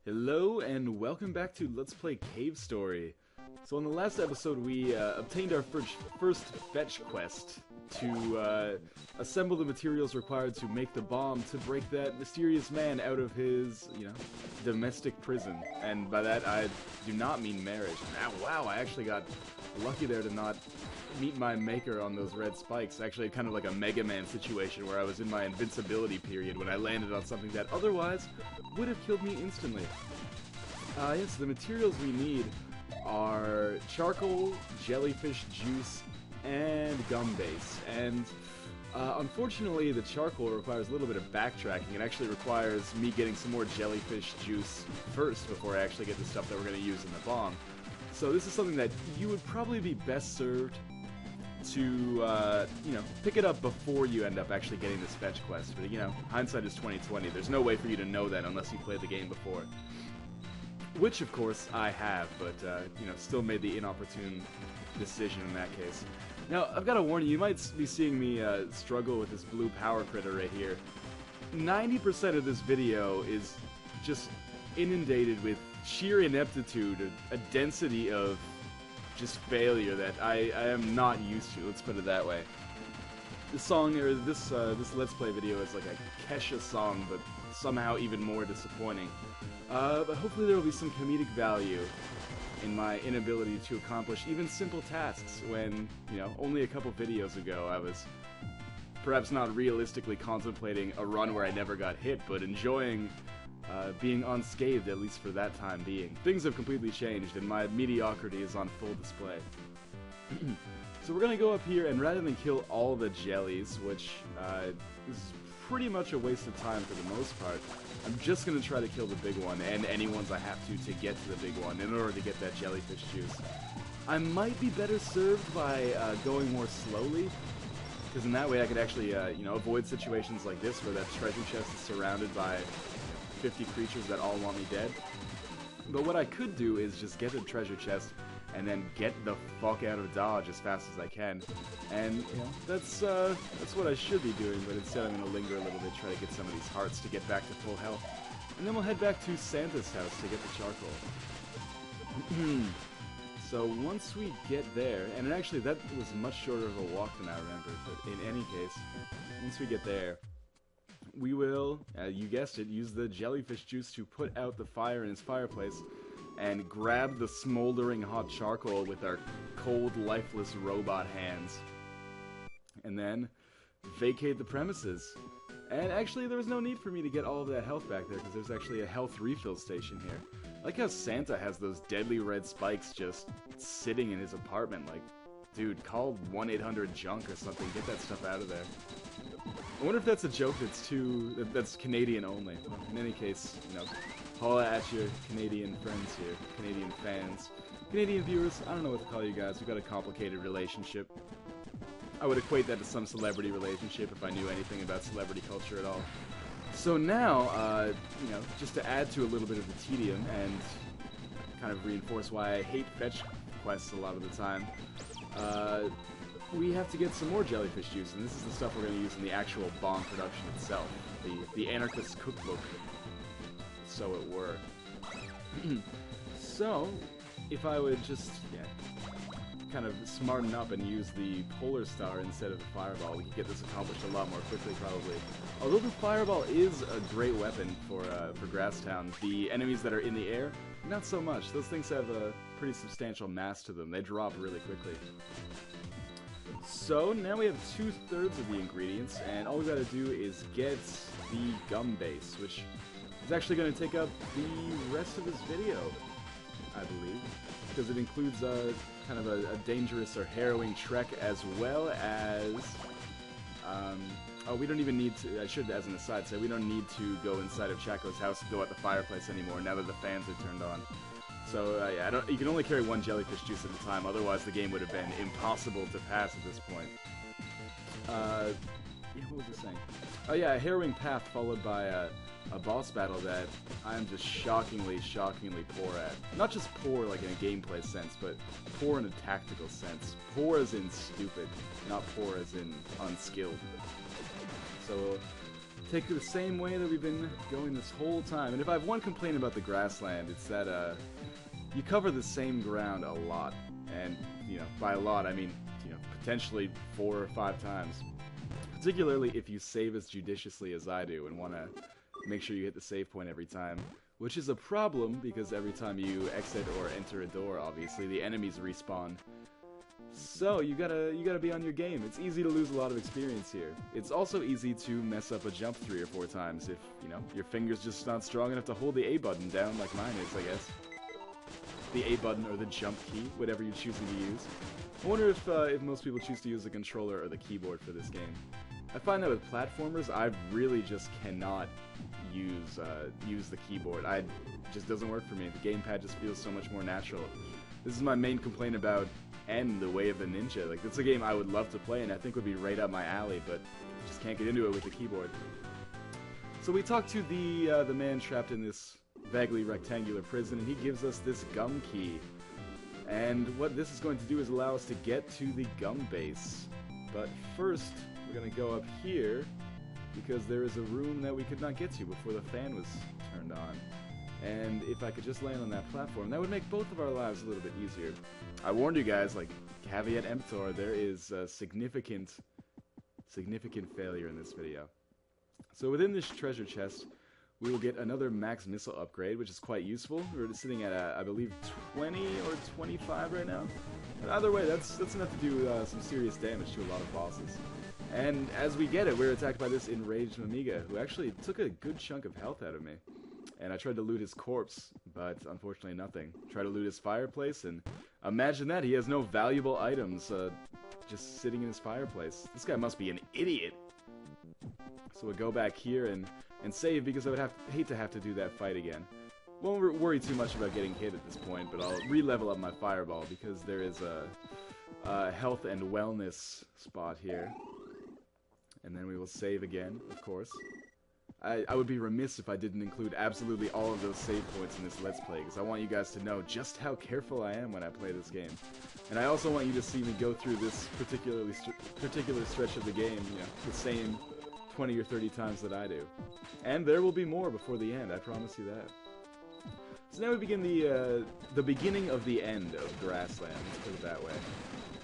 Hello and welcome back to Let's Play Cave Story. So in the last episode we obtained our first fetch quest to assemble the materials required to make the bomb to break that mysterious man out of his, domestic prison. And by that I do not mean marriage. Wow, I actually got lucky there to not meet my maker on those red spikes. Actually kind of like a Mega Man situation where I was in my invincibility period when I landed on something that otherwise would have killed me instantly. Yes, the materials we need are charcoal, jellyfish juice, and gum base. And unfortunately, the charcoal requires a little bit of backtracking. It actually requires me getting some more jellyfish juice first before I actually get the stuff that we're going to use in the bomb. So this is something that you would probably be best served to, pick it up before you end up actually getting this fetch quest. But, hindsight is 20/20. There's no way for you to know that unless you played the game before. Which, of course, I have, but, still made the inopportune decision in that case. Now, I've got to warn you, you might be seeing me struggle with this blue power critter right here. 90% of this video is just inundated with sheer ineptitude, a density of just failure that I am not used to, let's put it that way. This song, or this Let's Play video is like a Kesha song, but somehow even more disappointing. But hopefully there will be some comedic value in my inability to accomplish even simple tasks when, only a couple videos ago I was perhaps not realistically contemplating a run where I never got hit, but enjoying being unscathed, at least for that time being. Things have completely changed, and my mediocrity is on full display. So we're gonna go up here, and rather than kill all the jellies, which is pretty much a waste of time for the most part, I'm just gonna try to kill the big one, and any ones I have to get to the big one in order to get that jellyfish juice. I might be better served by going more slowly, because in that way I could actually, avoid situations like this where that treasure chest is surrounded by 50 creatures that all want me dead. But what I could do is just get the treasure chest and then get the fuck out of Dodge as fast as I can. And, that's what I should be doing, but instead I'm gonna linger a little bit, try to get some of these hearts to get back to full health. And then we'll head back to Santa's house to get the charcoal. So once we get there, and actually that was much shorter of a walk than I remember, but in any case, once we get there, we will, you guessed it, use the jellyfish juice to put out the fire in his fireplace and grab the smoldering hot charcoal with our cold, lifeless robot hands. And then vacate the premises. And actually, there was no need for me to get all of that health back there, because there's actually a health refill station here. I like how Santa has those deadly red spikes just sitting in his apartment. Like, dude, call 1-800-JUNK or something. Get that stuff out of there. I wonder if that's a joke that's Canadian only. Well, in any case, holla at your Canadian friends here, Canadian fans. Canadian viewers, I don't know what to call you guys, we've got a complicated relationship. I would equate that to some celebrity relationship if I knew anything about celebrity culture at all. So now, just to add to a little bit of the tedium and kind of reinforce why I hate fetch quests a lot of the time, we have to get some more jellyfish juice, and this is the stuff we're going to use in the actual bomb production itself. The Anarchist Cookbook, so it were. So, if I would just, kind of smarten up and use the Polar Star instead of the Fireball, we could get this accomplished a lot more quickly, probably. Although the Fireball is a great weapon for Grasstown, the enemies that are in the air, not so much. Those things have a pretty substantial mass to them. They drop really quickly. So, now we have 2/3 of the ingredients, and all we gotta do is get the gum base, which is actually going to take up the rest of this video, I believe, because it includes kind of a dangerous or harrowing trek, as well as, we don't even need to, I should, as an aside, say, we don't need to go inside of Chaco's house and go at the fireplace anymore, now that the fans are turned on. So, you can only carry one jellyfish juice at a time, otherwise the game would have been impossible to pass at this point. What was I saying? Oh yeah, a harrowing path followed by a boss battle that I'm just shockingly poor at. Not just poor like in a gameplay sense, but poor in a tactical sense. Poor as in stupid, not poor as in unskilled. So, take the same way that we've been going this whole time. And if I have one complaint about the grassland, it's that you cover the same ground a lot. And, you know, by a lot, I mean, you know, potentially 4 or 5 times. Particularly if you save as judiciously as I do and want to make sure you hit the save point every time. Which is a problem, because every time you exit or enter a door, obviously, the enemies respawn. So, you gotta be on your game. It's easy to lose a lot of experience here. It's also easy to mess up a jump 3 or 4 times if, you know, your finger's just not strong enough to hold the A button down like mine is, I guess. The A button or the jump key, whatever you're choosing to use. I wonder if most people choose to use the controller or the keyboard for this game. I find that with platformers, I really just cannot use the keyboard. It just doesn't work for me. The gamepad just feels so much more natural. This is my main complaint about N, The Way of the Ninja. Like, that's a game I would love to play and I think would be right up my alley, but just can't get into it with the keyboard. So we talked to the man trapped in this vaguely rectangular prison, and he gives us this gum key. And what this is going to do is allow us to get to the gum base. But first, we're going to go up here, because there is a room that we could not get to before the fan was turned on. And if I could just land on that platform, that would make both of our lives a little bit easier. I warned you guys, like, caveat emptor, there is a significant failure in this video. So within this treasure chest, we will get another max missile upgrade, which is quite useful. We're sitting at, I believe, 20 or 25 right now. But either way, that's enough to do some serious damage to a lot of bosses. And as we get it, we're attacked by this enraged Mamiga, who actually took a good chunk of health out of me. And I tried to loot his corpse, but unfortunately nothing. Tried to loot his fireplace, and imagine that, he has no valuable items just sitting in his fireplace. This guy must be an idiot. So we'll go back here and save, because I would hate to have to do that fight again. Won't worry too much about getting hit at this point, but I'll re-level up my fireball, because there is a health and wellness spot here. And then we will save again, of course. I would be remiss if I didn't include absolutely all of those save points in this Let's Play, because I want you guys to know just how careful I am when I play this game. And I also want you to see me go through this particular stretch of the game, you know, the same 20 or 30 times that I do. And there will be more before the end, I promise you that. So now we begin the beginning of the end of Grassland, let's put it that way.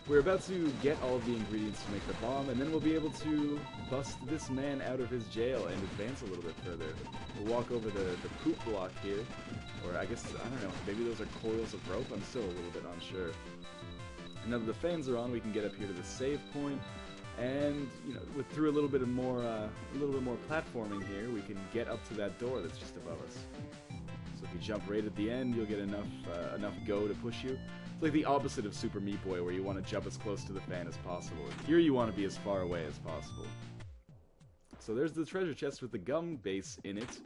We're about to get all of the ingredients to make the bomb, and then we'll be able to bust this man out of his jail and advance a little bit further. We'll walk over the poop block here, or I guess, I don't know, maybe those are coils of rope? I'm still a little bit unsure. And now that the fans are on, we can get up here to the save point, and, you know, through a little bit more platforming here, we can get up to that door that's just above us. So if you jump right at the end, you'll get enough go to push you. It's like the opposite of Super Meat Boy, where you want to jump as close to the fan as possible. Here you want to be as far away as possible. So there's the treasure chest with the gum base in it.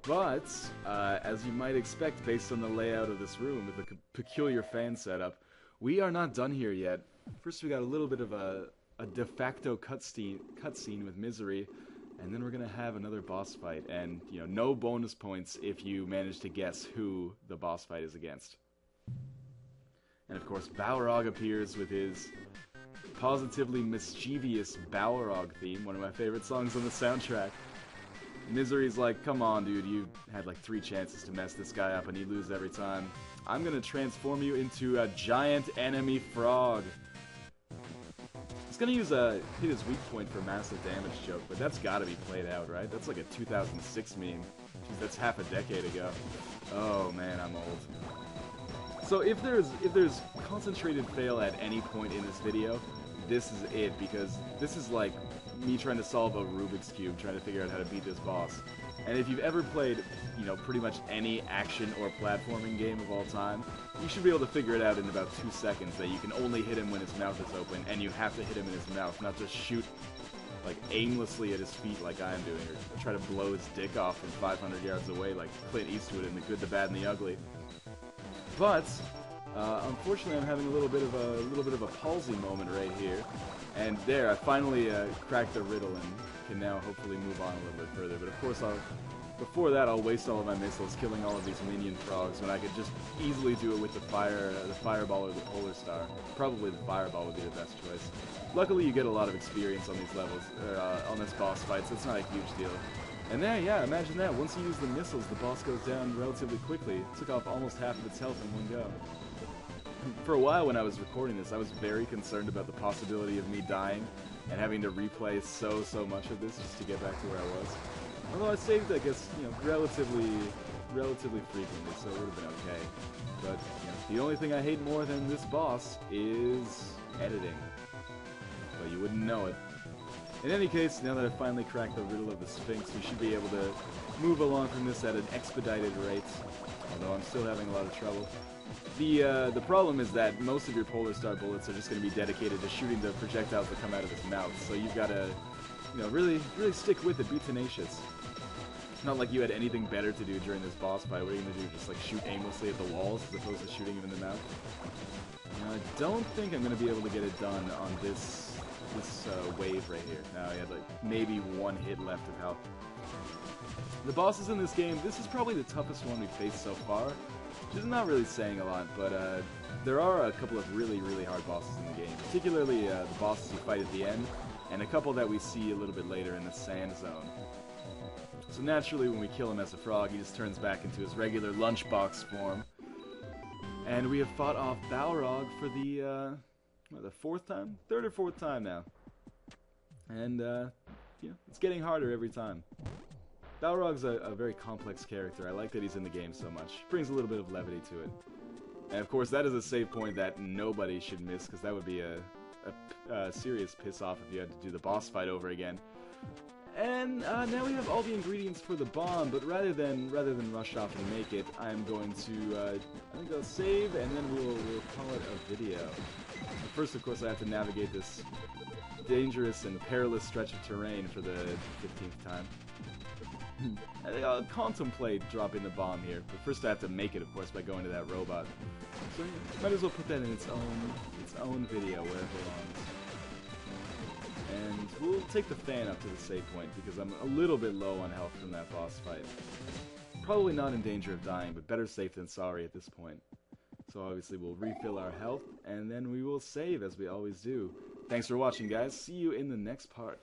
But, as you might expect based on the layout of this room with the peculiar fan setup, we are not done here yet. First we got a little bit of a de facto cutscene with Misery, and then we're going to have another boss fight, and, you know, no bonus points if you manage to guess who the boss fight is against. And of course, Balrog appears with his positively mischievous Balrog theme, one of my favorite songs on the soundtrack. Misery's like, come on dude, you had like 3 chances to mess this guy up and you lose every time. I'm gonna transform you into a giant enemy frog. He's gonna use hit his weak point for massive damage joke, but that's gotta be played out, right? That's like a 2006 meme. Jeez, that's half a decade ago. Oh man, I'm old. So if there's concentrated fail at any point in this video, this is it, because this is like me trying to solve a Rubik's Cube, trying to figure out how to beat this boss. And if you've ever played, you know, pretty much any action or platforming game of all time, you should be able to figure it out in about 2 seconds that you can only hit him when his mouth is open, and you have to hit him in his mouth, not just shoot like aimlessly at his feet like I'm doing, or try to blow his dick off from 500 yards away like Clint Eastwood in The Good, the Bad, and the Ugly. But unfortunately, I'm having a little bit of a palsy moment right here, and there I finally cracked the riddle and can now hopefully move on a little bit further. But of course, I'll before that, I'll waste all of my missiles killing all of these minion frogs when I could just easily do it with the fireball or the polar star. Probably the fireball would be the best choice. Luckily, you get a lot of experience on these levels, on this boss fight, so it's not a huge deal. And there, yeah, imagine that. Once you use the missiles, the boss goes down relatively quickly. It took off almost half of its health in one go. For a while when I was recording this, I was very concerned about the possibility of me dying and having to replay so much of this just to get back to where I was. Although I saved, I guess, you know, relatively frequently, so it would have been okay. But, you know, the only thing I hate more than this boss is editing. But you wouldn't know it. In any case, now that I've finally cracked the riddle of the Sphinx, we should be able to move along from this at an expedited rate. Although I'm still having a lot of trouble. The problem is that most of your Polar Star bullets are just going to be dedicated to shooting the projectiles that come out of his mouth. So you've got to, you know, really stick with it, be tenacious. Not like you had anything better to do during this boss fight. What are you going to do? Just like shoot aimlessly at the walls as opposed to shooting him in the mouth? Now, I don't think I'm going to be able to get it done on this wave right here. Now, he had like maybe one hit left of health. The bosses in this game, this is probably the toughest one we've faced so far, which is not really saying a lot, but there are a couple of really hard bosses in the game, particularly the bosses you fight at the end, and a couple that we see a little bit later in the sand zone. So naturally, when we kill him as a frog, he just turns back into his regular lunchbox form. And we have fought off Balrog for the fourth time? Third or fourth time now. And, you know, it's getting harder every time. Balrog's a very complex character. I like that he's in the game so much. Brings a little bit of levity to it. And of course, that is a save point that nobody should miss, because that would be a serious piss-off if you had to do the boss fight over again. And now we have all the ingredients for the bomb, but rather than rush off and make it, I'm going to I think I'll save, and then we'll call it a video. But first, of course, I have to navigate this dangerous and perilous stretch of terrain for the 15th time. I think I'll contemplate dropping the bomb here, but first I have to make it, of course, by going to that robot. So yeah, might as well put that in its own video where it belongs. And we'll take the fan up to the save point, because I'm a little bit low on health from that boss fight. Probably not in danger of dying, but better safe than sorry at this point. So obviously we'll refill our health, and then we will save as we always do. Thanks for watching, guys. See you in the next part.